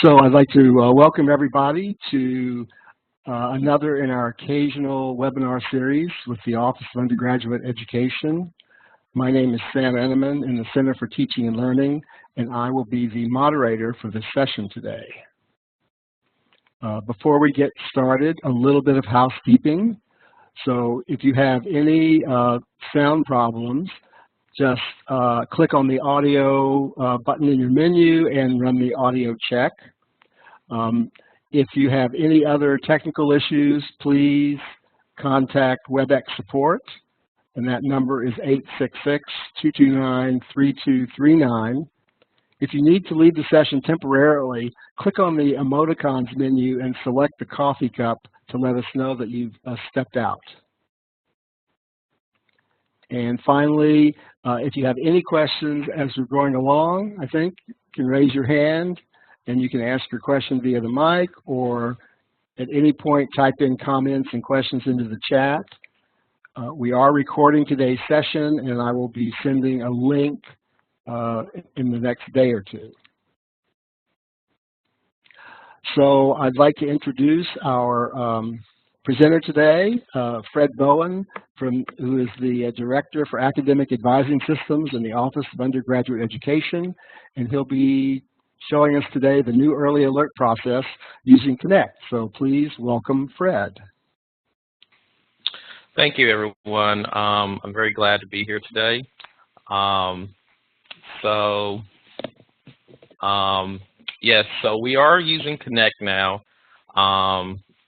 So I'd like to welcome everybody to another in our occasional webinar series with the Office of Undergraduate Education. My name is Sam Enneman in the Center for Teaching and Learning, and I will be the moderator for this session today. Before we get started, a little bit of housekeeping. So if you have any sound problems, just click on the audio button in your menu and run the audio check. If you have any other technical issues, please contact WebEx support, and that number is 866-229-3239. If you need to leave the session temporarily, click on the emoticons menu and select the coffee cup to let us know that you've stepped out. And finally, if you have any questions as we're going along, I think you can raise your hand and you can ask your question via the mic, or at any point type in comments and questions into the chat. We are recording today's session, and I will be sending a link in the next day or two. So I'd like to introduce our presenter today, Fred Bowen, who is the Director for Academic Advising Systems in the Office of Undergraduate Education, and he'll be showing us today the new early alert process using Connect. So please welcome Fred. Thank you, everyone. I'm very glad to be here today. Yes, so we are using Connect now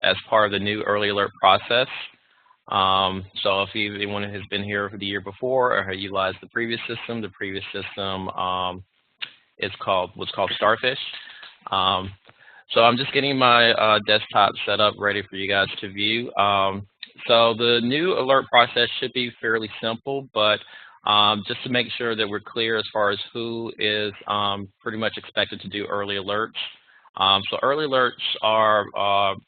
as part of the new early alert process. So if anyone has been here for the year before or has utilized the previous system was called Starfish. So I'm just getting my desktop set up ready for you guys to view. So the new alert process should be fairly simple, but just to make sure that we're clear as far as who is pretty much expected to do early alerts. So early alerts are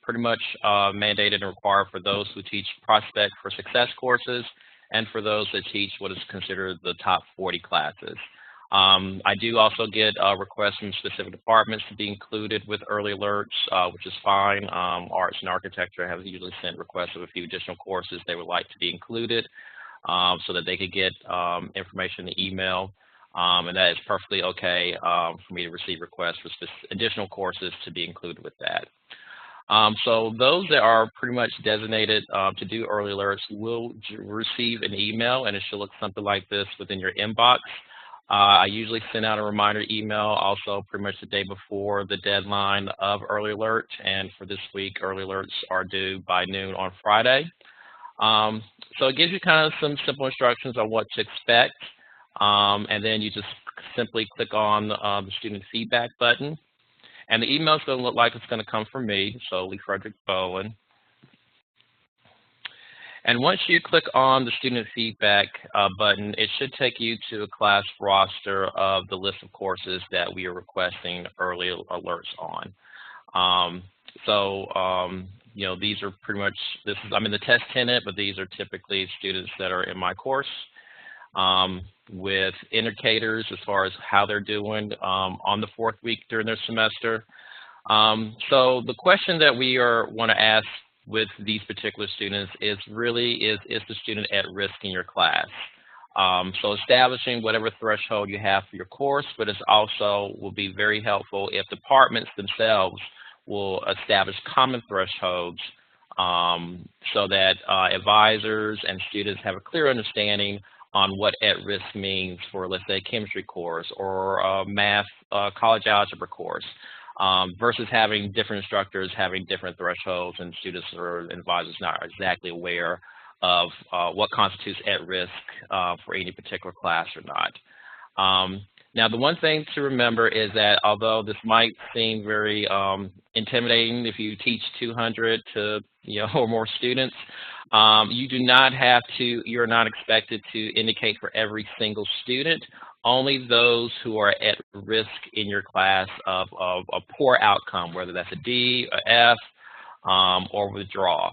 pretty much mandated and required for those who teach Prospect for Success courses and for those that teach what is considered the top 40 classes. I do also get requests from specific departments to be included with early alerts, which is fine. Arts and architecture have usually sent requests of a few additional courses they would like to be included so that they could get information in the email. And that is perfectly okay for me to receive requests for additional courses to be included with that. So those that are pretty much designated to do early alerts will receive an email, and it should look something like this within your inbox. I usually send out a reminder email also pretty much the day before the deadline of early alert, and for this week, early alerts are due by noon on Friday. So it gives you kind of some simple instructions on what to expect, and then you just simply click on the student feedback button, and the email is going to look like it's going to come from me, so LeeFredrick Bowen. And once you click on the student feedback button, it should take you to a class roster of the list of courses that we are requesting early alerts on. You know, these are pretty much, I'm in the test tenant, but these are typically students that are in my course with indicators as far as how they're doing on the fourth week during their semester. So the question that we want to ask with these particular students is the student at risk in your class? So establishing whatever threshold you have for your course, but it also will be very helpful if departments themselves will establish common thresholds so that advisors and students have a clear understanding on what at risk means for, let's say, a chemistry course or a math college algebra course. Versus having different instructors having different thresholds and students or advisors not exactly aware of what constitutes at risk for any particular class or not. Now, the one thing to remember is that although this might seem very intimidating if you teach 200 to or more students, you do not have to. You're not expected to indicate for every single student. Only those who are at risk in your class of a poor outcome, whether that's a D, a F, or withdraw.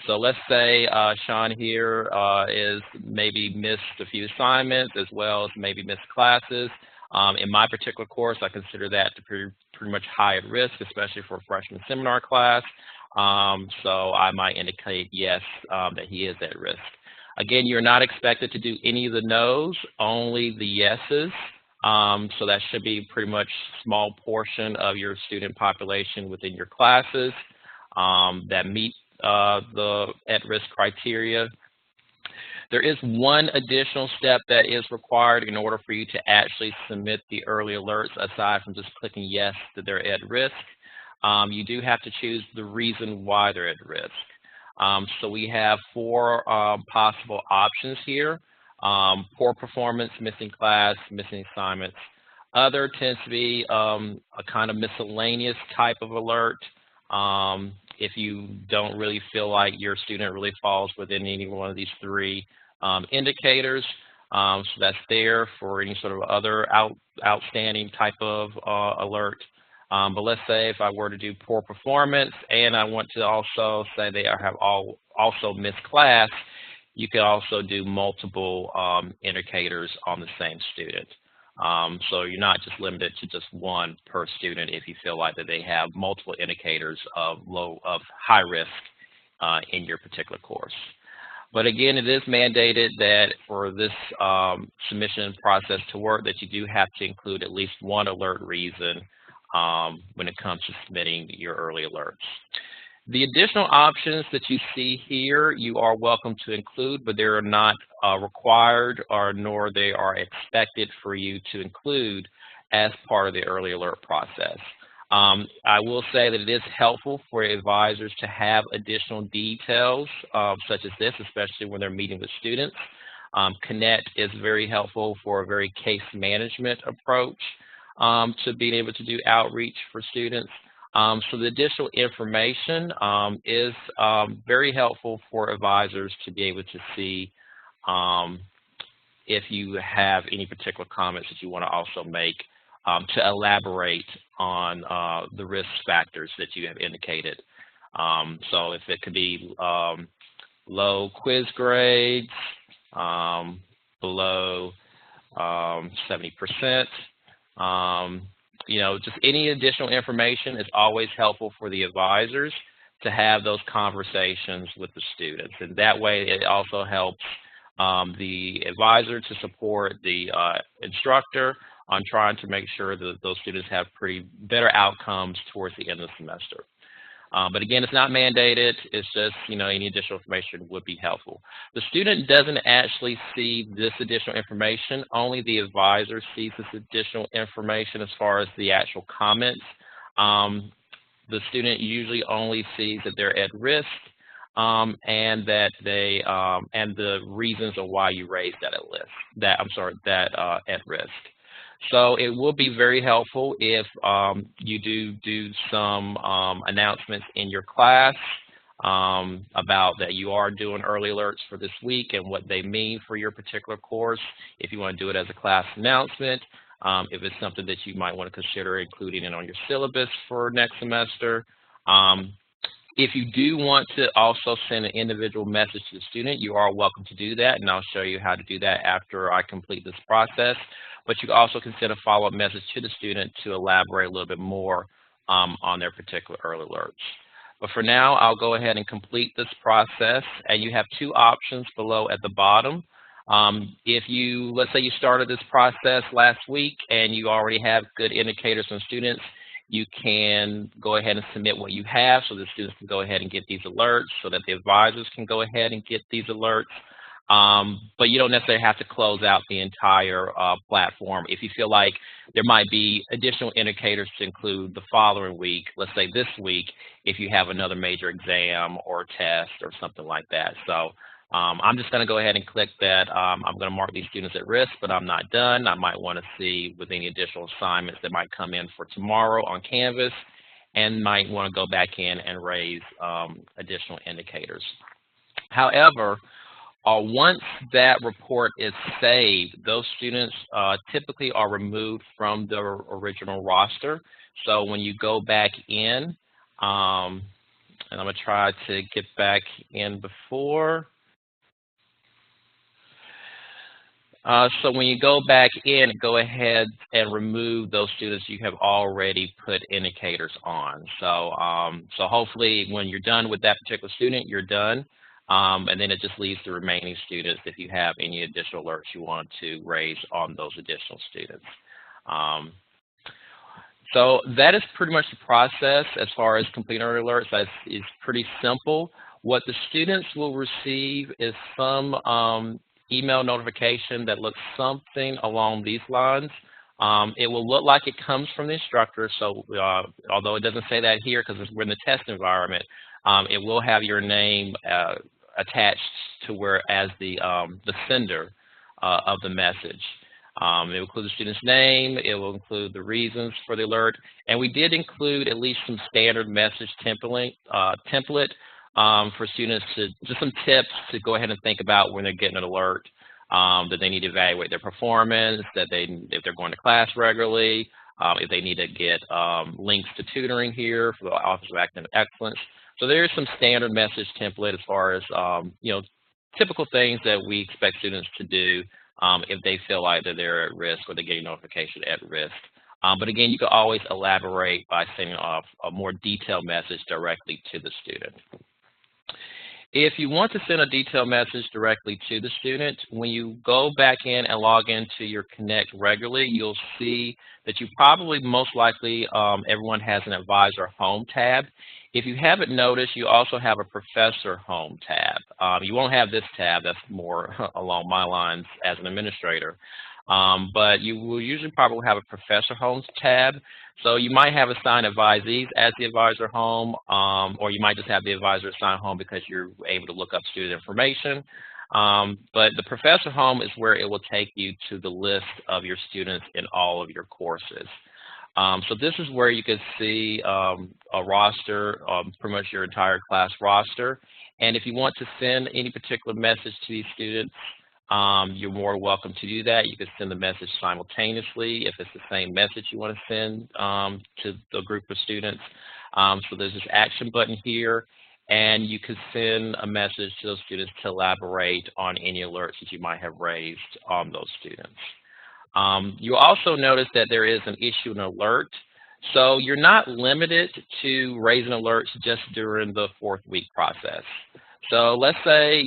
So let's say Sean here is maybe missed a few assignments as well as maybe missed classes. In my particular course, I consider that to be pretty much high at risk, especially for a freshman seminar class. So I might indicate yes, that he is at risk. Again, you're not expected to do any of the no's, only the yeses. So that should be pretty much a small portion of your student population within your classes that meet the at-risk criteria. There is one additional step that is required in order for you to actually submit the early alerts, aside from just clicking yes that they're at risk. You do have to choose the reason why they're at risk. So we have four possible options here. Poor performance, missing class, missing assignments. Other tends to be a kind of miscellaneous type of alert. If you don't really feel like your student really falls within any one of these three indicators, so that's there for any sort of other outstanding type of alert. But let's say if I were to do poor performance and I want to also say they have also missed class, you can also do multiple indicators on the same student. So you're not just limited to just one per student if you feel like that they have multiple indicators of high risk in your particular course. But again, it is mandated that for this submission process to work, that you do have to include at least one alert reason when it comes to submitting your early alerts. The additional options that you see here, you are welcome to include, but they are not required nor they are expected for you to include as part of the early alert process. I will say that it is helpful for advisors to have additional details such as this, especially when they're meeting with students. Connect is very helpful for a very case management approach to being able to do outreach for students. So the additional information is very helpful for advisors to be able to see if you have any particular comments that you want to also make to elaborate on the risk factors that you have indicated. So if it could be low quiz grades, below 70%, just any additional information is always helpful for the advisors to have those conversations with the students. And that way it also helps the advisor to support the instructor on trying to make sure that those students have better outcomes towards the end of the semester. But again, it's not mandated. It's just, any additional information would be helpful. The student doesn't actually see this additional information. Only the advisor sees this additional information as far as the actual comments. The student usually only sees that they're at risk and that they and the reasons of why you raised that at risk. So it will be very helpful if you do some announcements in your class about that you are doing early alerts for this week and what they mean for your particular course. If you want to do it as a class announcement, if it's something that you might want to consider including it on your syllabus for next semester. If you do want to also send an individual message to the student, you are welcome to do that, and I'll show you how to do that after I complete this process. But you can also send a follow-up message to the student to elaborate a little bit more on their particular early alerts. But for now, I'll go ahead and complete this process, and you have two options below at the bottom. Let's say you started this process last week and you already have good indicators from students, you can go ahead and submit what you have so the students can go ahead and get these alerts, so that the advisors can go ahead and get these alerts. But you don't necessarily have to close out the entire platform. If you feel like there might be additional indicators to include the following week, let's say this week, if you have another major exam or test or something like that. So I'm just going to go ahead and click that. I'm going to mark these students at risk, but I'm not done. I might want to see with any additional assignments that might come in for tomorrow on Canvas, and might want to go back in and raise additional indicators. However, once that report is saved, those students typically are removed from the original roster. So when you go back in, and I'm going to try to get back in before. So when you go back in, go ahead and remove those students you have already put indicators on. So hopefully when you're done with that particular student, you're done. And then it just leaves the remaining students if you have any additional alerts you want to raise on those additional students. Um, so that is pretty much the process as far as completing our alerts. That is pretty simple. What the students will receive is some email notification that looks something along these lines. It will look like it comes from the instructor, so although it doesn't say that here because we're in the test environment, it will have your name attached to where as the sender of the message. It will include the student's name, it will include the reasons for the alert, and we did include at least some standard message template for students to, just some tips to go ahead and think about when they're getting an alert, that they need to evaluate their performance, that if they're going to class regularly, if they need to get links to tutoring here for the Office of Academic Excellence. So there's some standard message template as far as, typical things that we expect students to do if they feel like that they're at risk or they're getting notification at risk. But again, you can always elaborate by sending off a more detailed message directly to the student. If you want to send a detailed message directly to the student, when you go back in and log into your Connect regularly, you'll see that you probably most likely everyone has an Advisor Home tab. If you haven't noticed, you also have a Professor Home tab. You won't have this tab, that's more along my lines as an administrator. But you will usually probably have a Professor Homes tab. So you might have assigned advisees as the Advisor Home, or you might just have the advisor assigned home because you're able to look up student information. But the Professor Home is where it will take you to the list of your students in all of your courses. So this is where you can see a roster, pretty much your entire class roster. And if you want to send any particular message to these students, you're more welcome to do that. You can send the message simultaneously if it's the same message you want to send to the group of students. So there's this action button here, and you can send a message to those students to elaborate on any alerts that you might have raised on those students. You'll also notice that there is an issue and alert. So you're not limited to raising alerts just during the 4th week process. So let's say,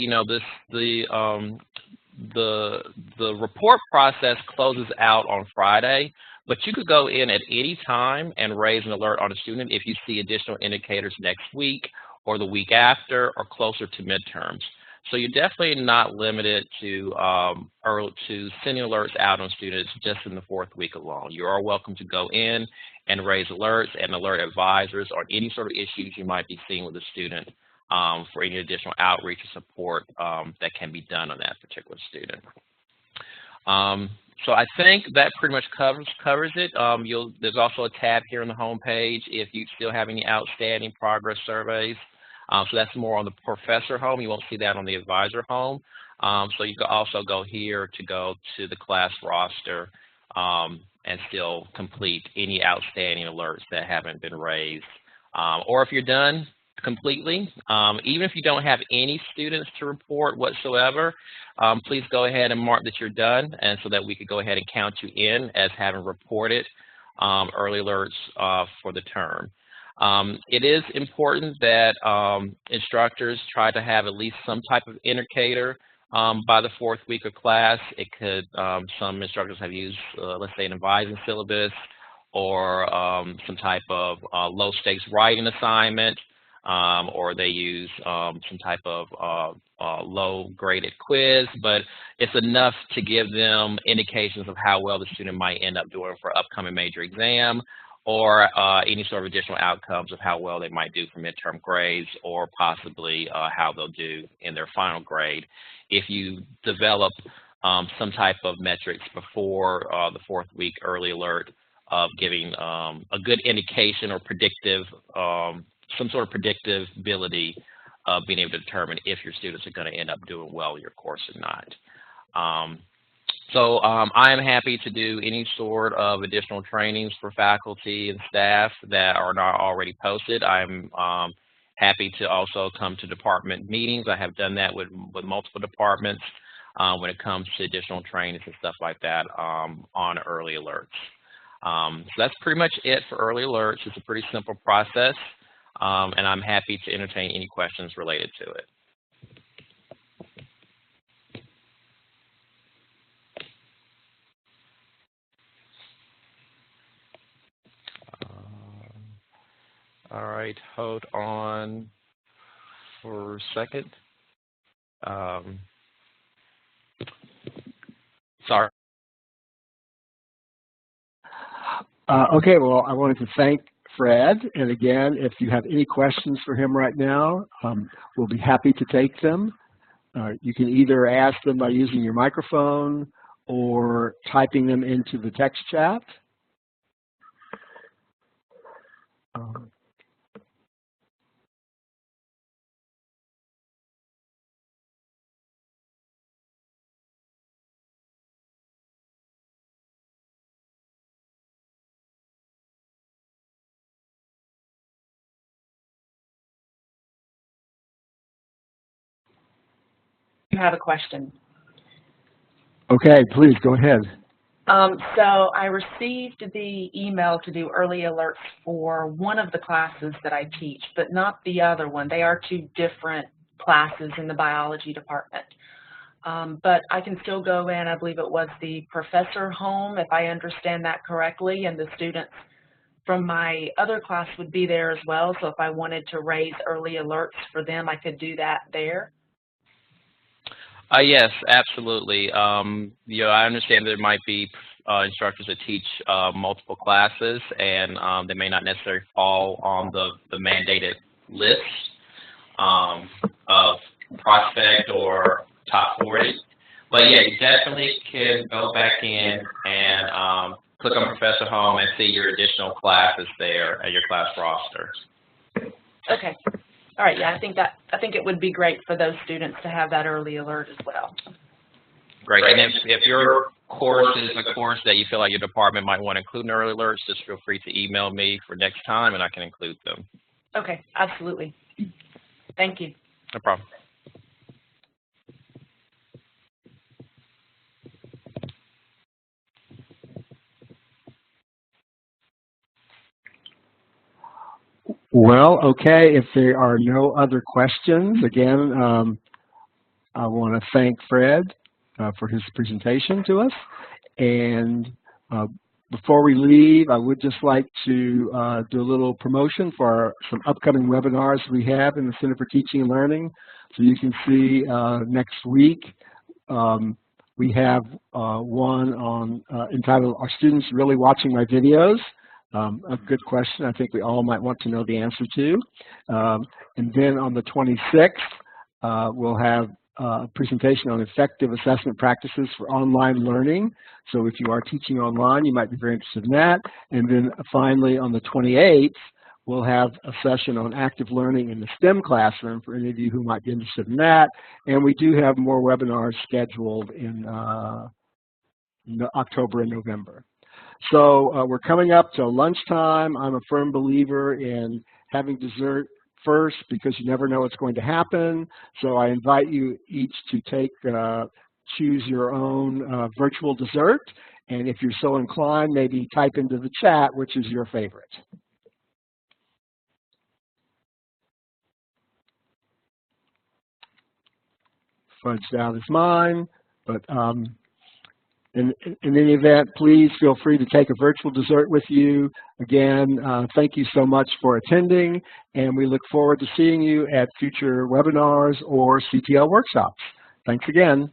the report process closes out on Friday, but you could go in at any time and raise an alert on a student if you see additional indicators next week or the week after or closer to midterms. So you're definitely not limited to sending alerts out on students just in the 4th week alone. You are welcome to go in and raise alerts and alert advisors on any sort of issues you might be seeing with a student for any additional outreach or support that can be done on that particular student. So I think that pretty much covers it. There's also a tab here on the home page if you still have any outstanding progress surveys. So that's more on the Professor Home. You won't see that on the Advisor Home. So you can also go here to go to the class roster and still complete any outstanding alerts that haven't been raised. Or if you're done completely, even if you don't have any students to report whatsoever, please go ahead and mark that you're done, and so that we could go ahead and count you in as having reported early alerts for the term. It is important that instructors try to have at least some type of indicator by the 4th week of class. It could, some instructors have used, let's say, an advising syllabus or some type of low stakes writing assignment, or they use some type of low graded quiz, but it's enough to give them indications of how well the student might end up doing for upcoming major exam, or any sort of additional outcomes of how well they might do for midterm grades, or possibly how they'll do in their final grade. If you develop some type of metrics before the 4th week early alert of giving a good indication or predictive, some sort of predictive ability of being able to determine if your students are going to end up doing well in your course or not. So I am happy to do any sort of additional trainings for faculty and staff that are not already posted. I'm happy to also come to department meetings. I have done that with multiple departments. when it comes to additional trainings and stuff like that on early alerts. So that's pretty much it for early alerts. It's a pretty simple process, and I'm happy to entertain any questions related to it. All right, hold on for a second. Sorry. Okay, well, I wanted to thank Fred, and again, if you have any questions for him right now, we'll be happy to take them. You can either ask them by using your microphone or typing them into the text chat. You have a question. Okay, please go ahead. So I received the email to do early alerts for one of the classes that I teach, but not the other one. They are two different classes in the biology department. But I can still go in, I believe it was the professor home, if I understand that correctly, and the students from my other class would be there as well. So if I wanted to raise early alerts for them, I could do that there. Yes, absolutely. I understand there might be instructors that teach multiple classes, and they may not necessarily fall on the mandated list of prospect or top 40. But yeah, you definitely can go back in and click on Professor Home and see your additional classes there at your class roster. Okay. All right, yeah, I think it would be great for those students to have that early alert as well. Great, and if your course is a course that you feel like your department might want to include in early alerts, just feel free to email me for next time and I can include them. Okay, absolutely. Thank you. No problem. Well, okay, if there are no other questions, again, I want to thank Fred for his presentation to us. And before we leave, I would just like to do a little promotion for some upcoming webinars we have in the Center for Teaching and Learning. So you can see next week we have one on entitled, "Are Students Really Watching My Videos?" A good question I think we all might want to know the answer to. And then on the 26th, we'll have a presentation on effective assessment practices for online learning. So if you are teaching online, you might be very interested in that. And then finally, on the 28th, we'll have a session on active learning in the STEM classroom for any of you who might be interested in that. And we do have more webinars scheduled in October and November. So we're coming up to lunchtime. I'm a firm believer in having dessert first because you never know what's going to happen. So I invite you each to choose your own virtual dessert. And if you're so inclined, maybe type into the chat which is your favorite. Fudged out is mine, but in any event, please feel free to take a virtual dessert with you. Again, thank you so much for attending, and we look forward to seeing you at future webinars or CTL workshops. Thanks again.